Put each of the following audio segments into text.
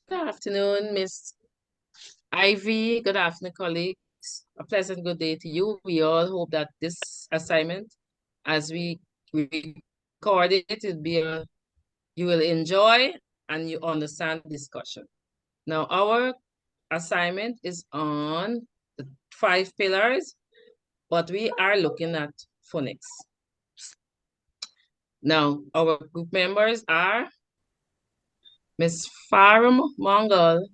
Good afternoon, Miss Ivy. Good afternoon, colleagues. A pleasant good day to you. We all hope that this assignment, as we record it, you will enjoy and you understand the discussion. Now, our assignment is on the 5 pillars, but we are looking at phonics. Now, our group members are Miss Farum Mongol,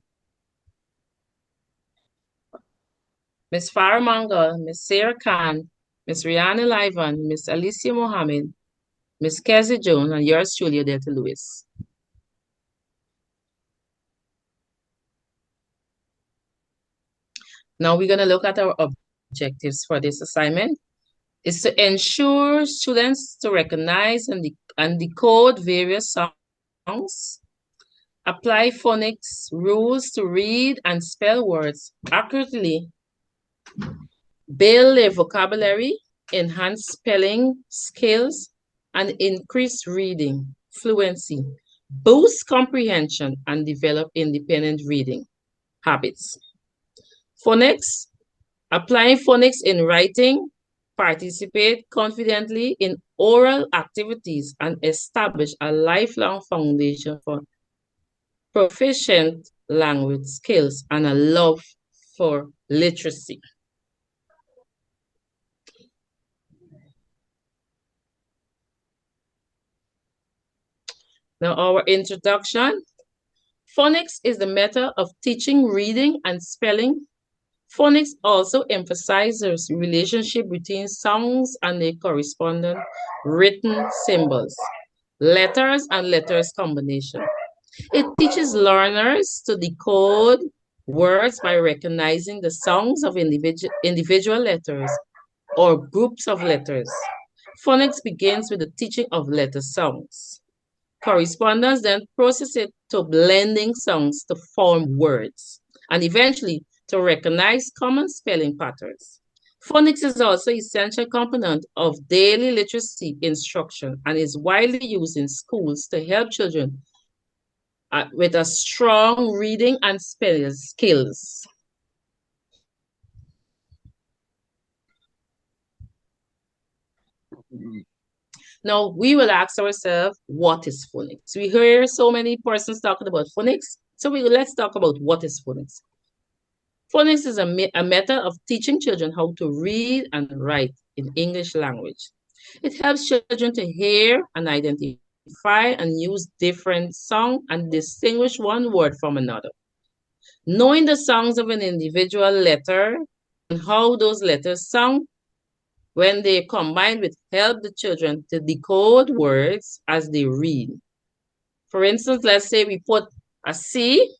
Miss Sarah Khan, Miss Rihanna Livan, Miss Alicia Mohammed, Miss Kezzy Jones, and yours truly, Delta Lewis. Now we're going to look at our objectives for this assignment. Is to ensure students to recognize and decode various songs, apply phonics rules to read and spell words accurately, build their vocabulary, enhance spelling skills, and increase reading fluency, boost comprehension, and develop independent reading habits. Phonics, applying phonics in writing, participate confidently in oral activities, and establish a lifelong foundation for proficient language skills and a love for literacy. Now, our introduction. Phonics is the method of teaching reading and spelling. Phonics also emphasizes the relationship between sounds and their corresponding written symbols, letters and letters combination. It teaches learners to decode words by recognizing the sounds of individual letters or groups of letters. Phonics begins with the teaching of letter sounds. Correspondence then processes it to blending sounds to form words, and eventually to recognize common spelling patterns. Phonics is also an essential component of daily literacy instruction and is widely used in schools to help children with a strong reading and spelling skills. Now, we will ask ourselves, what is phonics? We hear so many persons talking about phonics, so let's talk about what is phonics. Phonics is a method of teaching children how to read and write in English language. It helps children to hear and identify and use different sounds and distinguish one word from another. Knowing the sounds of an individual letter and how those letters sound when they combine with help the children to decode words as they read. For instance, let's say we put a C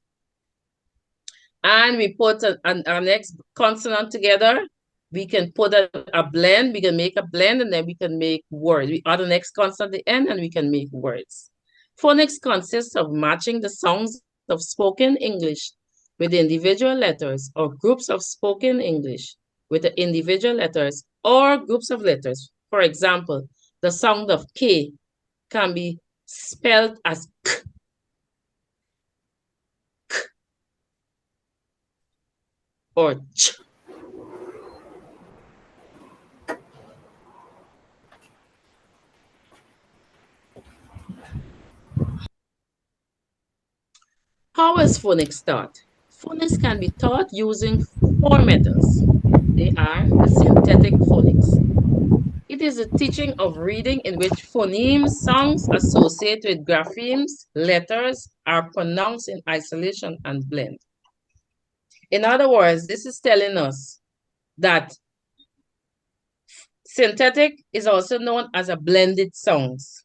and we put our next consonant together. We can put a blend, we can make a blend, and then we can make words. We add the next consonant at the end, and we can make words. Phonics consists of matching the sounds of spoken English with the individual letters or groups of spoken English with the individual letters or groups of letters. For example, the sound of K can be spelled as K, K or Ch. How is phonics taught? Phonics can be taught using 4 methods. They are the synthetic phonics. It is a teaching of reading in which phonemes, sounds associated with graphemes, letters are pronounced in isolation and blend. In other words, this is telling us that synthetic is also known as a blended sounds.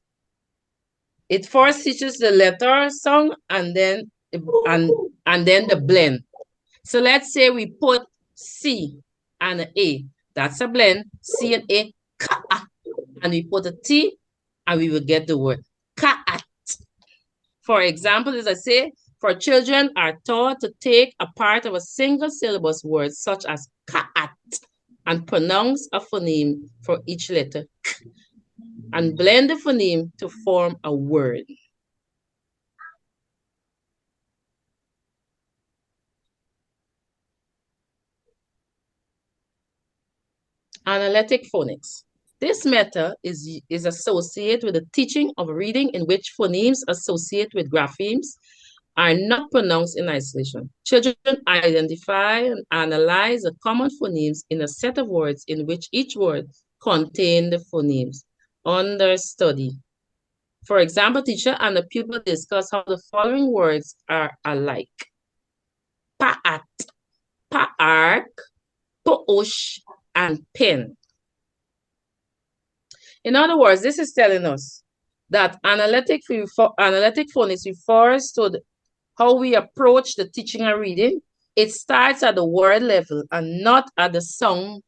It first teaches the letter sound and then the blend. So let's say we put C and an A. That's a blend. C and A, ka, and we put a T, and we will get the word cat. For example, as I say, for children are taught to take a part of a single syllabus word such as cat and pronounce a phoneme for each letter and blend the phoneme to form a word. Analytic phonics. This method is associated with the teaching of reading in which phonemes associated with graphemes are not pronounced in isolation. Children identify and analyze the common phonemes in a set of words in which each word contains the phonemes under study. For example, teacher and the pupil discuss how the following words are alike. Paat, paark, poosh, and pen. In other words, this is telling us that analytic phonics refers to how we approach the teaching and reading. It starts at the word level and not at the sound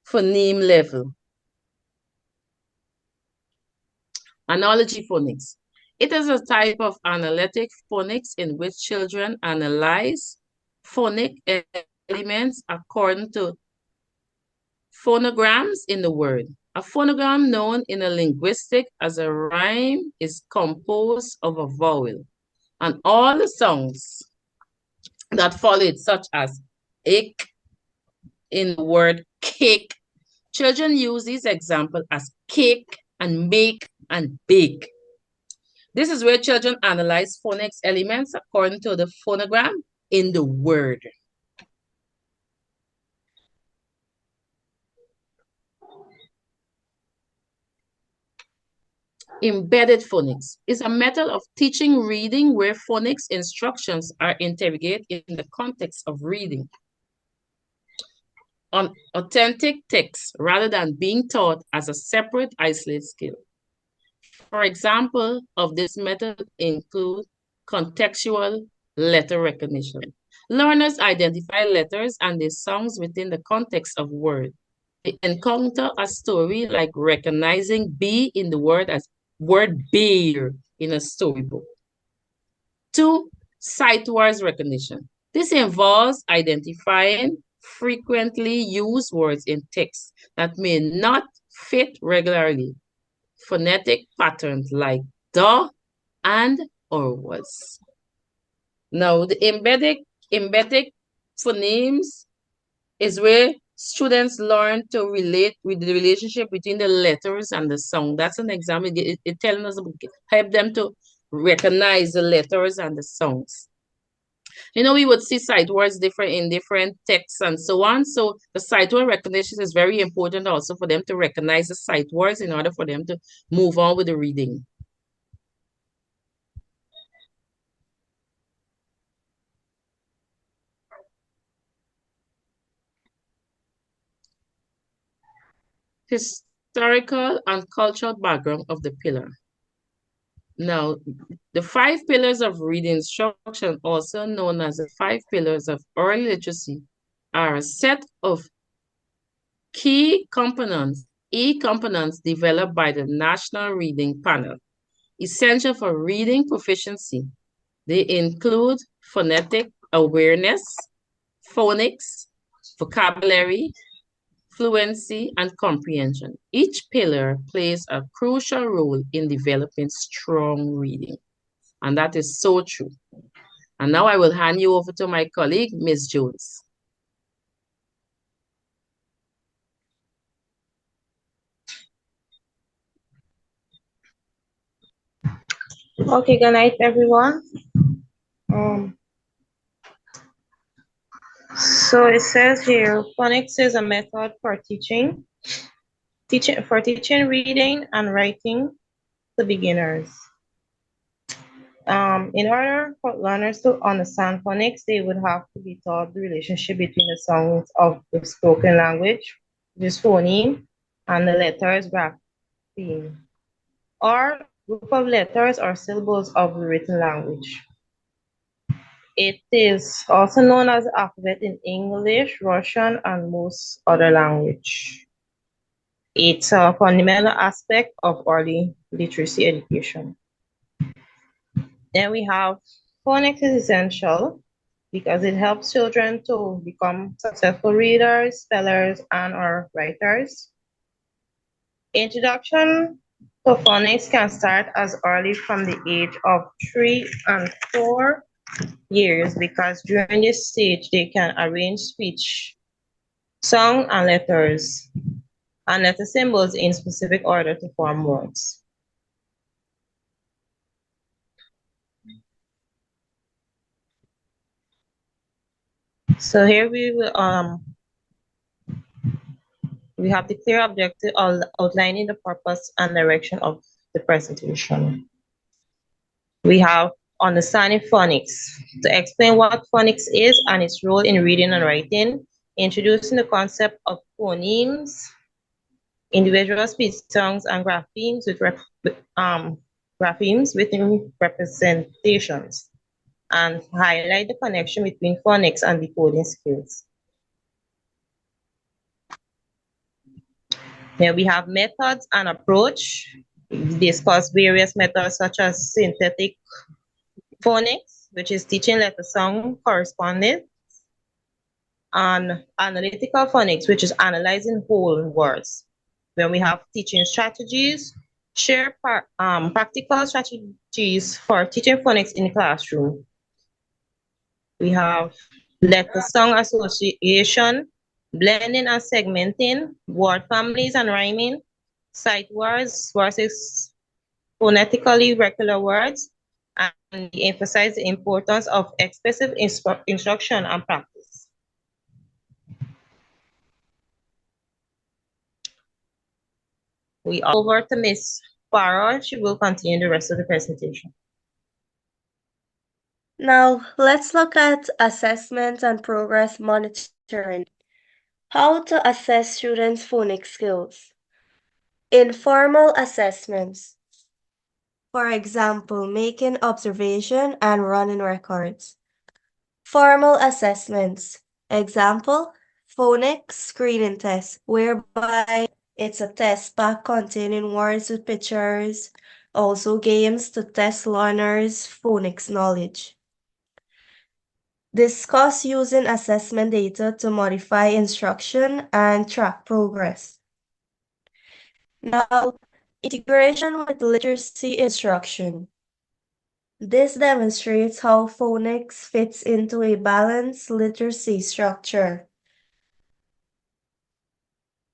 phoneme level. Analogy phonics. It is a type of analytic phonics in which children analyze phonic elements according to phonograms in the word. A phonogram known in a linguistic as a rhyme is composed of a vowel, and all the sounds that follow it, such as ick in the word cake. Children use these examples as cake and make and bake. This is where children analyze phonics elements according to the phonogram in the word. Embedded phonics is a method of teaching reading where phonics instructions are interrogated in the context of reading on authentic text rather than being taught as a separate isolated skill. For example of this method include contextual letter recognition. Learners identify letters and their sounds within the context of word. They encounter a story like recognizing B in the word as word bear in a storybook. 2, sight-wise recognition. This involves identifying frequently used words in text that may not fit regularly. Phonetic patterns like the, and, or was. Now, the embedded phonemes is where students learn to relate with the relationship between the letters and the sound. That's an example. It tells us, help them to recognize the letters and the sounds. You know, we would see sight words different in different texts and so on. So the sight word recognition is very important also for them to recognize the sight words in order for them to move on with the reading. Historical and cultural background of the pillar. Now, the 5 pillars of reading instruction, also known as the 5 pillars of early literacy, are a set of key components, components developed by the National Reading Panel, essential for reading proficiency. They include phonetic awareness, phonics, vocabulary, fluency, and comprehension. Each pillar plays a crucial role in developing strong reading. And that is so true. And now I will hand you over to my colleague, Ms. Jones. Okay, good night, everyone. So it says here, phonics is a method for teaching reading and writing to beginners. In order for learners to understand phonics, they would have to be taught the relationship between the sounds of the spoken language, which is phoneme, and the letters grapheme, or group of letters or syllables of the written language. It is also known as the alphabet in English, Russian, and most other language. It's a fundamental aspect of early literacy education. Then we have phonics is essential because it helps children to become successful readers, spellers, and or writers. Introduction to phonics can start as early from the age of 3 and 4 years because during this stage they can arrange speech song and letter symbols in specific order to form words. So here we have the clear objective outlining the purpose and direction of the presentation. We have understanding phonics. To explain what phonics is and its role in reading and writing, introducing the concept of phonemes, individual speech songs and graphemes within representations, and highlight the connection between phonics and decoding skills. Here we have methods and approach. We discuss various methods such as synthetic phonics, which is teaching letter sound correspondence, and analytical phonics, which is analyzing whole words. Then we have teaching strategies, practical strategies for teaching phonics in the classroom. We have letter song association, blending and segmenting, word families and rhyming, sight words versus phonetically regular words, and emphasize the importance of expressive instruction and practice. We over to Miss Farrell. She will continue the rest of the presentation. Now, let's look at assessment and progress monitoring. How to assess students' phonics skills. Informal assessments. For example, making observation and running records. Formal assessments. Example, phonics screening test, whereby it's a test pack containing words with pictures, also games to test learners' phonics knowledge. Discuss using assessment data to modify instruction and track progress. Now, integration with literacy instruction. This demonstrates how phonics fits into a balanced literacy structure.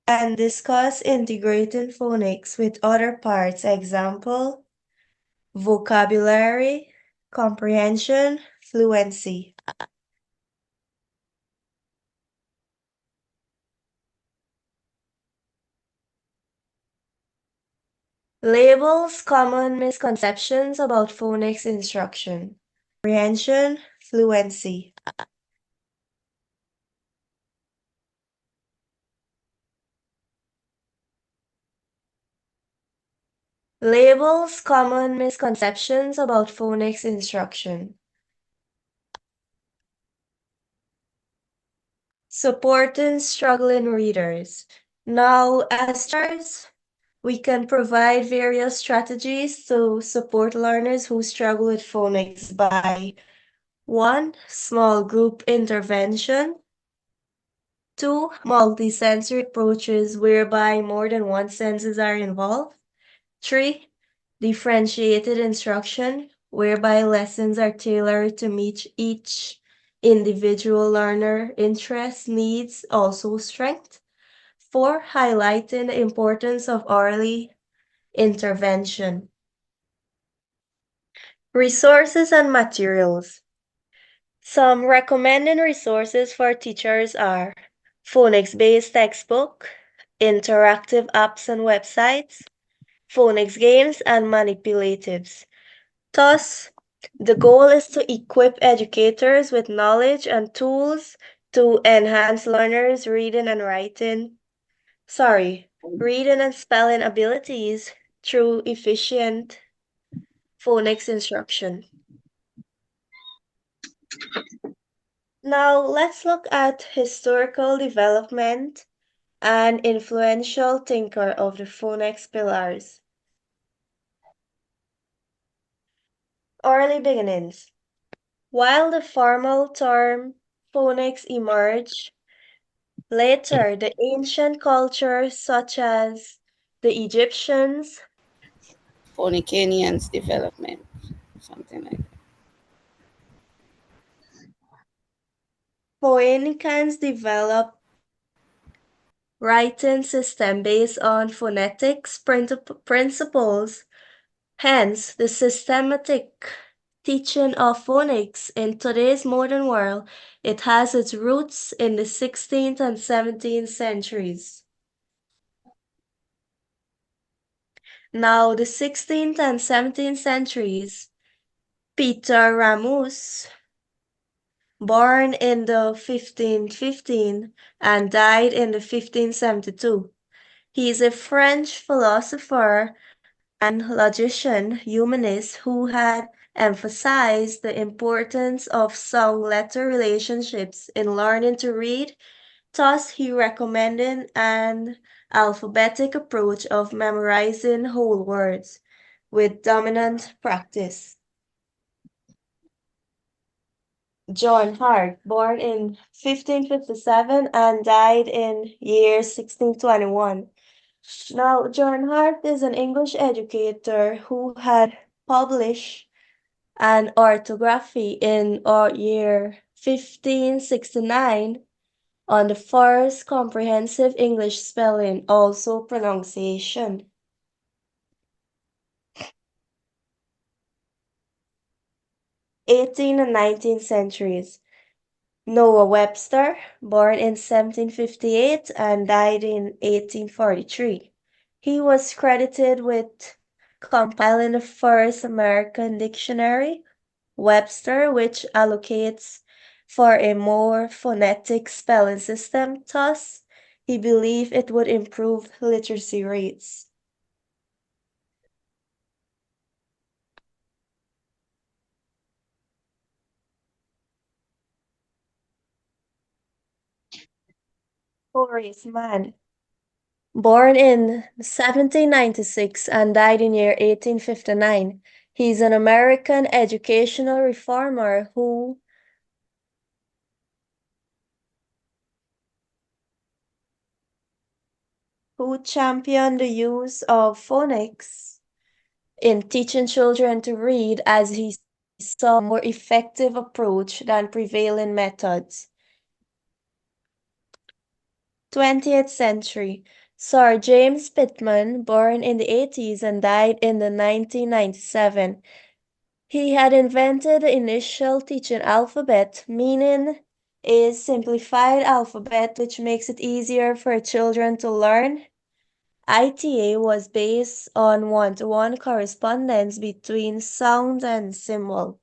And discuss integrating phonics with other parts, example, vocabulary, comprehension, fluency. Labels common misconceptions about phonics instruction. Comprehension, fluency. Labels common misconceptions about phonics instruction. Supporting struggling readers. Now, as teachers, we can provide various strategies to support learners who struggle with phonics by 1. Small group intervention. 2. Multisensory approaches whereby more than one senses are involved. 3. Differentiated instruction whereby lessons are tailored to meet each individual learner interests, needs, also strength. 4. Highlighting the importance of early intervention. Resources and materials. Some recommended resources for teachers are phonics-based textbook, interactive apps and websites, phonics games, and manipulatives. Thus, the goal is to equip educators with knowledge and tools to enhance learners' reading and spelling abilities through efficient phonics instruction. Now, let's look at historical development and influential thinker of the phonics pillars. Early beginnings. While the formal term phonics emerged, later the ancient cultures such as the Egyptians, Phonicanians development, something like that. Phoenicians developed writing system based on phonetics principles. Hence, the systematic teaching of phonics in today's modern world, it has its roots in the 16th and 17th centuries. Now, the 16th and 17th centuries, Peter Ramus, born in the 1515 and died in the 1572. He is a French philosopher and logician humanist who had emphasized the importance of song-letter relationships in learning to read. Thus, he recommended an alphabetic approach of memorizing whole words with dominant practice. John Hart, born in 1557 and died in year 1621. Now, John Hart is an English educator who had published an orthography in year 1569 on the first comprehensive English spelling, also pronunciation. '18th and 19th centuries. Noah Webster, born in 1758 and died in 1843. He was credited with compiling the first American dictionary, Webster, which advocates for a more phonetic spelling system. Thus, he believed it would improve literacy rates. Horace Mann, born in 1796 and died in year 1859. He's an American educational reformer who championed the use of phonics in teaching children to read, as he saw a more effective approach than prevailing methods. 20th century. Sir James Pittman, born in the 80s and died in the 1997. He had invented the initial teaching alphabet, meaning a simplified alphabet which makes it easier for children to learn. ITA was based on one-to-one correspondence between sound and symbol.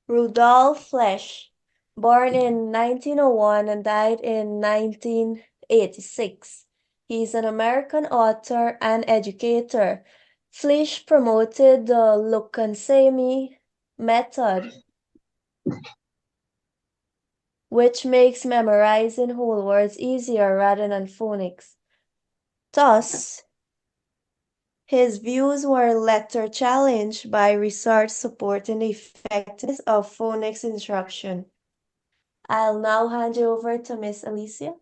Rudolf Flesch, born in 1901 and died in 1986. He's an American author and educator. Flesch promoted the look and say me method, which makes memorizing whole words easier rather than phonics. Thus, his views were later challenged by research supporting the effectiveness of phonics instruction. I'll now hand you over to Miss Alicia.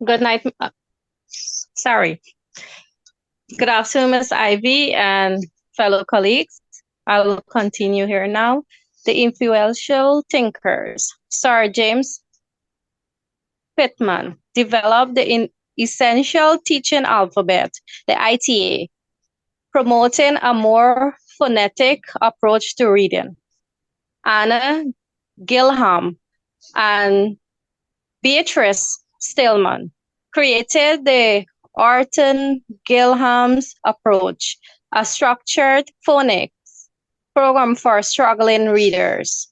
Good night. Sorry. Good afternoon, Ms. Ivy and fellow colleagues. I will continue here now. The influential thinkers. Sir James Pittman developed the essential teaching alphabet, the ITA, promoting a more phonetic approach to reading. Anna Gilham and Beatrice Stillman created the Orton-Gilham's approach, a structured phonics program for struggling readers.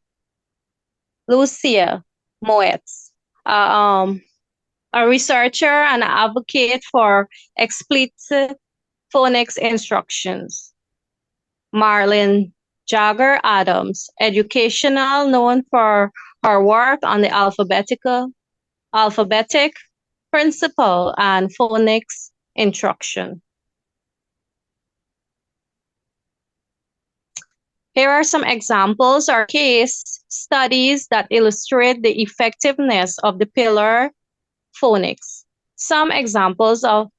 Lucia Moetz, a researcher and advocate for explicit phonics instructions. Marlene Jagger Adams, educational, known for her work on the alphabetic principle and phonics instruction. Here are some examples or case studies that illustrate the effectiveness of the pillar phonics. Some examples of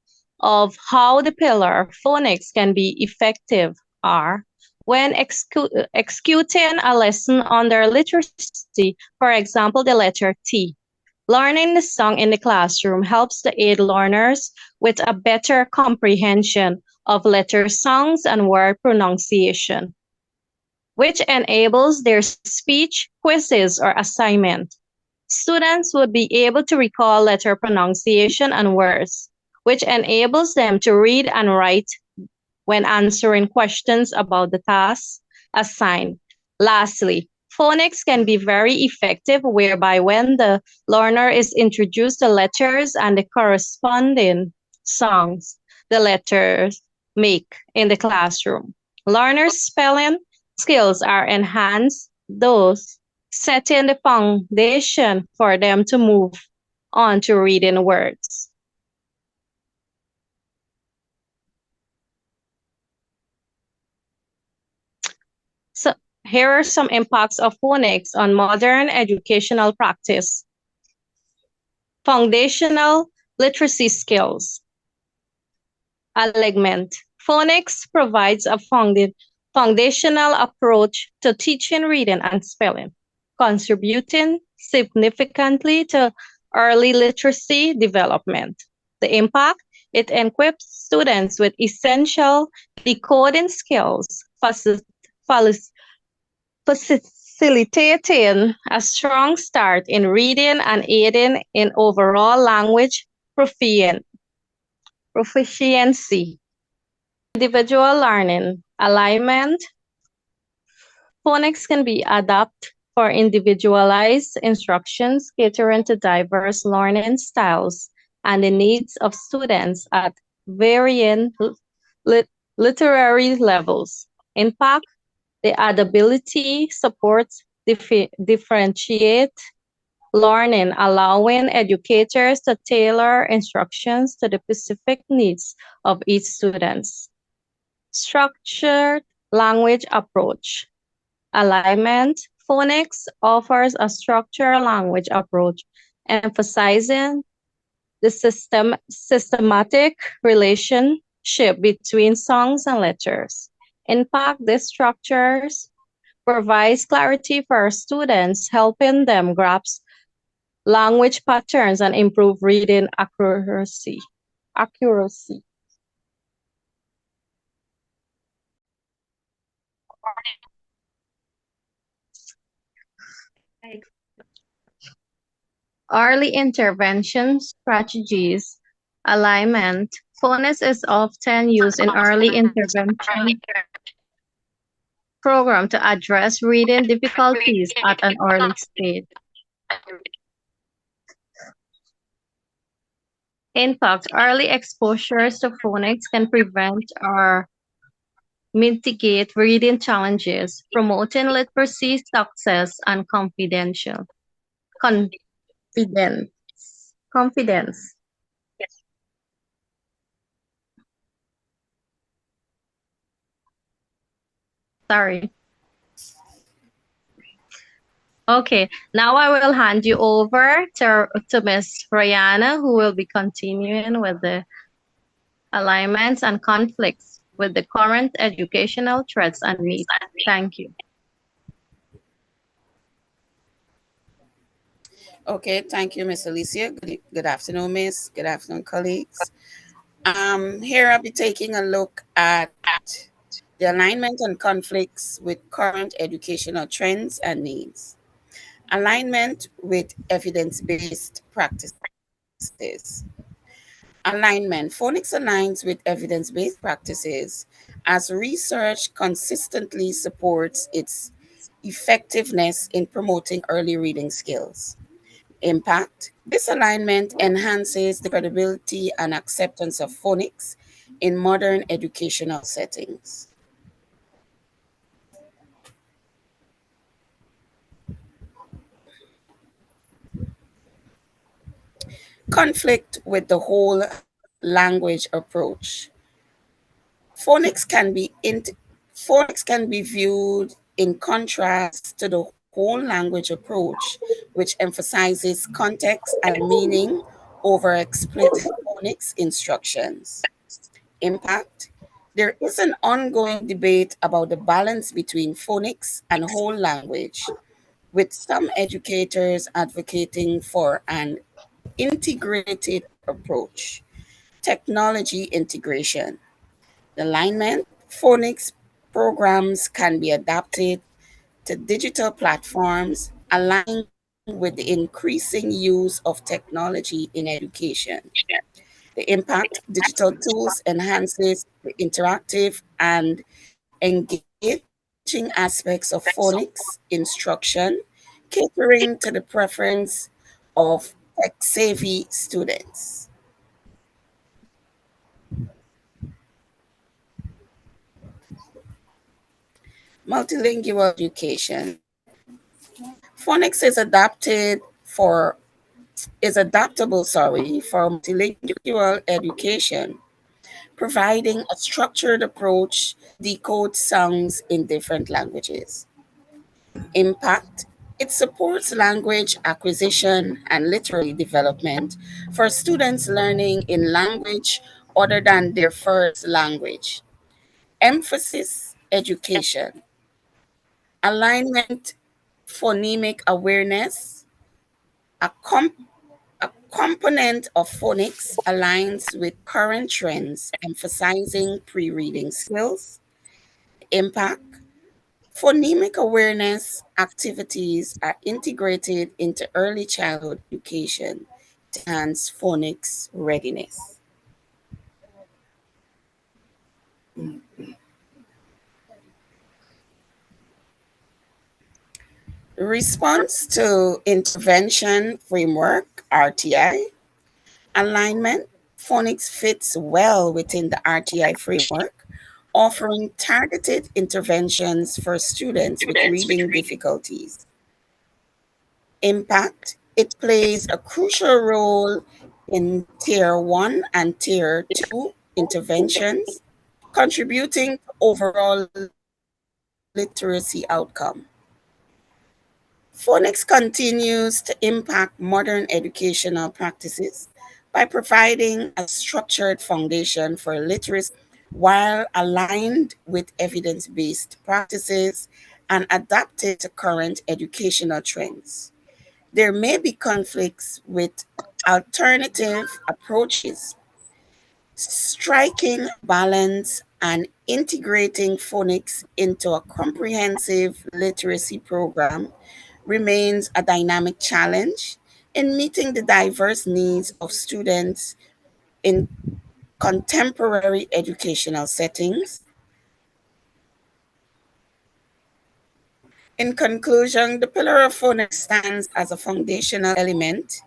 how the pillar phonics can be effective are When executing a lesson under literacy, for example, the letter T, learning the song in the classroom helps to aid learners with a better comprehension of letter sounds and word pronunciation, which enables their speech, quizzes, or assignment. Students would be able to recall letter pronunciation and words, which enables them to read and write when answering questions about the tasks assigned. Lastly, phonics can be very effective whereby when the learner is introduced to letters and the corresponding sounds the letters make in the classroom. Learners' spelling skills are enhanced, those setting the foundation for them to move on to reading words. So here are some impacts of phonics on modern educational practice. Foundational literacy skills. Alignment. Phonics provides a foundational approach to teaching reading and spelling, contributing significantly to early literacy development. The impact, it equips students with essential decoding skills, facilitating a strong start in reading and aiding in overall language proficiency. Individual learning, alignment. Phonics can be adapted for individualized instructions, catering to diverse learning styles and the needs of students at varying literary levels. Impact, the adaptability supports differentiate learning, allowing educators to tailor instructions to the specific needs of each student. Structured language approach. Alignment. Phonics offers a structured language approach, emphasizing the systematic relationship between songs and letters. In fact, these structures provides clarity for students, helping them grasp language patterns and improve reading accuracy. Early intervention strategies, alignment. Phonics is often used in early intervention program to address reading difficulties at an early stage. Impact, early exposures to phonics can prevent or mitigate reading challenges, promoting literacy success and confidence. Confidence. Sorry. Okay, now I will hand you over to Ms. Rihanna, who will be continuing with the alignments and conflicts with the current educational threats and needs. Thank you. Okay, thank you, Miss Alicia. Good afternoon, Miss. Good afternoon, colleagues. Here I'll be taking a look at the alignment and conflicts with current educational trends and needs. Alignment with evidence-based practices. Alignment. Phonics aligns with evidence-based practices as research consistently supports its effectiveness in promoting early reading skills. Impact. This alignment enhances the credibility and acceptance of phonics in modern educational settings. Conflict with the whole language approach. Phonics can be phonics can be viewed in contrast to the whole language approach, which emphasizes context and meaning over explicit phonics instructions. Impact. There is an ongoing debate about the balance between phonics and whole language, with some educators advocating for an integrated approach. Technology integration. The alignment phonics programs can be adapted to digital platforms, aligning with the increasing use of technology in education. The impact digital tools enhances the interactive and engaging aspects of phonics instruction, catering to the preference of tech-savvy students. Multilingual education. Phonics is adaptable, for multilingual education, providing a structured approach to decode sounds in different languages. Impact. It supports language acquisition and literary development for students learning in language other than their first language. Emphasis education, alignment, phonemic awareness, a, com- a component of phonics aligns with current trends, emphasizing pre reading skills. Impact. Phonemic awareness activities are integrated into early childhood education to enhance phonics readiness. Response to intervention framework RTI. Alignment. Phonics fits well within the RTI framework, offering targeted interventions for students with reading difficulties. Impact. It plays a crucial role in Tier 1 and Tier 2 interventions, contributing to overall literacy outcome. Phonics continues to impact modern educational practices by providing a structured foundation for literacy while aligned with evidence based practices and adapted to current educational trends. There may be conflicts with alternative approaches. Striking a balance and integrating phonics into a comprehensive literacy program remains a dynamic challenge in meeting the diverse needs of students in contemporary educational settings. In conclusion, the pillar of phonics stands as a foundational element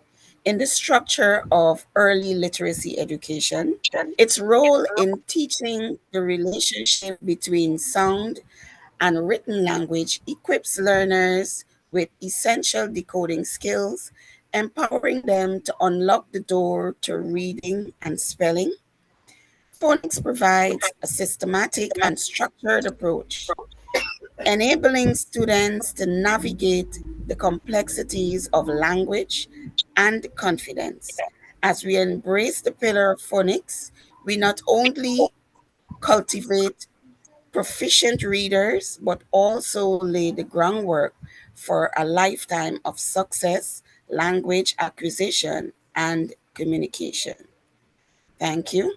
in the structure of early literacy education. Its role in teaching the relationship between sound and written language equips learners with essential decoding skills, empowering them to unlock the door to reading and spelling. Phonics provides a systematic and structured approach, enabling students to navigate the complexities of language and confidence. As we embrace the pillar of phonics, we not only cultivate proficient readers, but also lay the groundwork for a lifetime of success, language acquisition, and communication. Thank you.